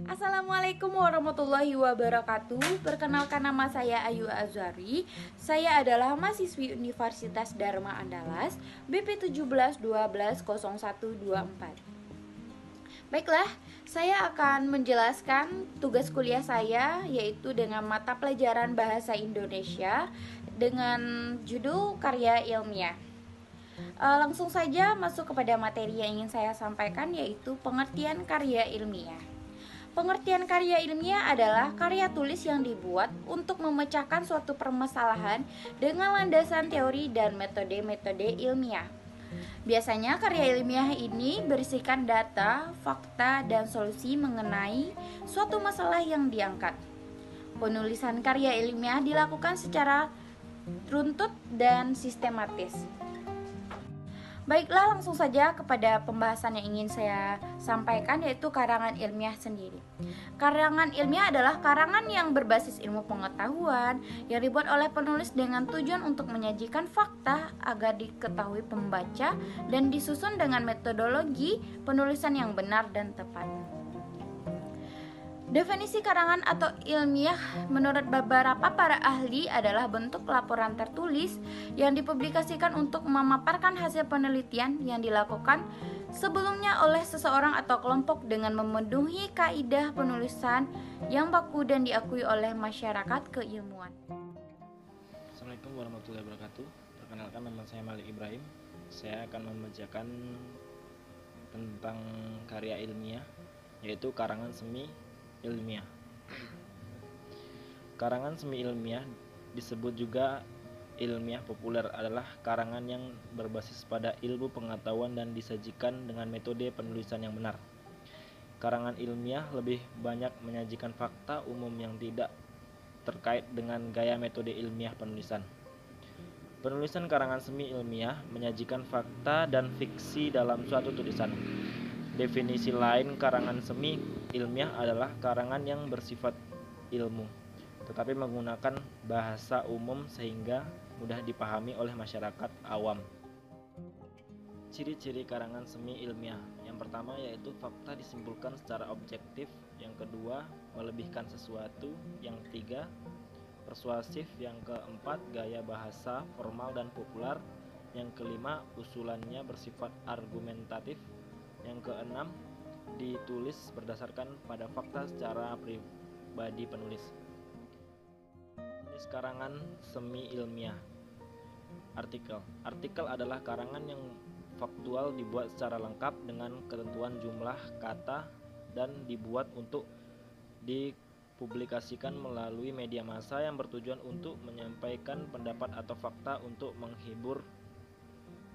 Assalamualaikum warahmatullahi wabarakatuh. Perkenalkan, nama saya Ayu Azari. Saya adalah mahasiswi Universitas Dharma Andalas BP 17120124. Baiklah, saya akan menjelaskan tugas kuliah saya, yaitu dengan mata pelajaran Bahasa Indonesia dengan judul karya ilmiah. Langsung saja masuk kepada materi yang ingin saya sampaikan, yaitu pengertian karya ilmiah. Pengertian karya ilmiah adalah karya tulis yang dibuat untuk memecahkan suatu permasalahan dengan landasan teori dan metode-metode ilmiah. Biasanya karya ilmiah ini berisikan data, fakta, dan solusi mengenai suatu masalah yang diangkat. Penulisan karya ilmiah dilakukan secara runtut dan sistematis. Baiklah, langsung saja kepada pembahasan yang ingin saya sampaikan, yaitu karangan ilmiah sendiri. Karangan ilmiah adalah karangan yang berbasis ilmu pengetahuan yang dibuat oleh penulis dengan tujuan untuk menyajikan fakta agar diketahui pembaca dan disusun dengan metodologi penulisan yang benar dan tepat. Definisi karangan atau ilmiah menurut beberapa para ahli adalah bentuk laporan tertulis yang dipublikasikan untuk memaparkan hasil penelitian yang dilakukan sebelumnya oleh seseorang atau kelompok dengan memenuhi kaidah penulisan yang baku dan diakui oleh masyarakat keilmuan. Assalamualaikum warahmatullahi wabarakatuh. Perkenalkan, nama saya Malik Ibrahim. Saya akan membacakan tentang karya ilmiah, yaitu karangan semi ilmiah. Karangan semi ilmiah disebut juga ilmiah populer adalah karangan yang berbasis pada ilmu pengetahuan dan disajikan dengan metode penulisan yang benar. Karangan ilmiah lebih banyak menyajikan fakta umum yang tidak terkait dengan gaya metode ilmiah penulisan. Penulisan karangan semi ilmiah menyajikan fakta dan fiksi dalam suatu tulisan. Definisi lain karangan semi ilmiah adalah karangan yang bersifat ilmu, tetapi menggunakan bahasa umum sehingga mudah dipahami oleh masyarakat awam. Ciri-ciri karangan semi ilmiah: yang pertama yaitu fakta disimpulkan secara objektif, yang kedua melebihkan sesuatu, yang ketiga persuasif, yang keempat gaya bahasa formal dan populer, yang kelima usulannya bersifat argumentatif, yang keenam ditulis berdasarkan pada fakta secara pribadi penulis. Jenis karangan semi ilmiah. Artikel adalah karangan yang faktual, dibuat secara lengkap dengan ketentuan jumlah kata dan dibuat untuk dipublikasikan melalui media massa yang bertujuan untuk menyampaikan pendapat atau fakta untuk menghibur,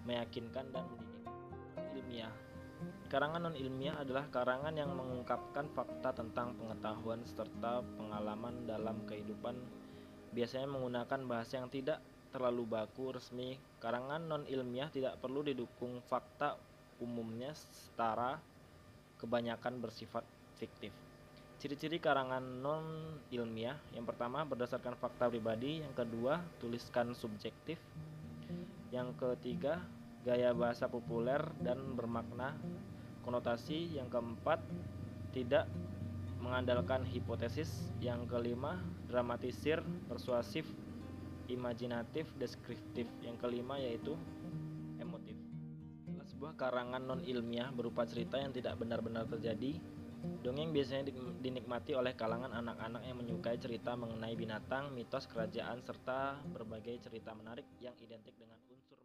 meyakinkan, dan mendidik. Ilmiah. Karangan non-ilmiah adalah karangan yang mengungkapkan fakta tentang pengetahuan serta pengalaman dalam kehidupan, biasanya menggunakan bahasa yang tidak terlalu baku, resmi. Karangan non-ilmiah tidak perlu didukung fakta, umumnya setara, kebanyakan bersifat fiktif. Ciri-ciri karangan non-ilmiah: yang pertama berdasarkan fakta pribadi, yang kedua tuliskan subjektif, yang ketiga gaya bahasa populer dan bermakna konotasi, yang keempat tidak mengandalkan hipotesis, yang kelima dramatisir, persuasif, imajinatif, deskriptif, yang kelima yaitu emotif. Sebuah karangan non-ilmiah berupa cerita yang tidak benar-benar terjadi. Dongeng biasanya dinikmati oleh kalangan anak-anak yang menyukai cerita mengenai binatang, mitos, kerajaan, serta berbagai cerita menarik yang identik dengan unsur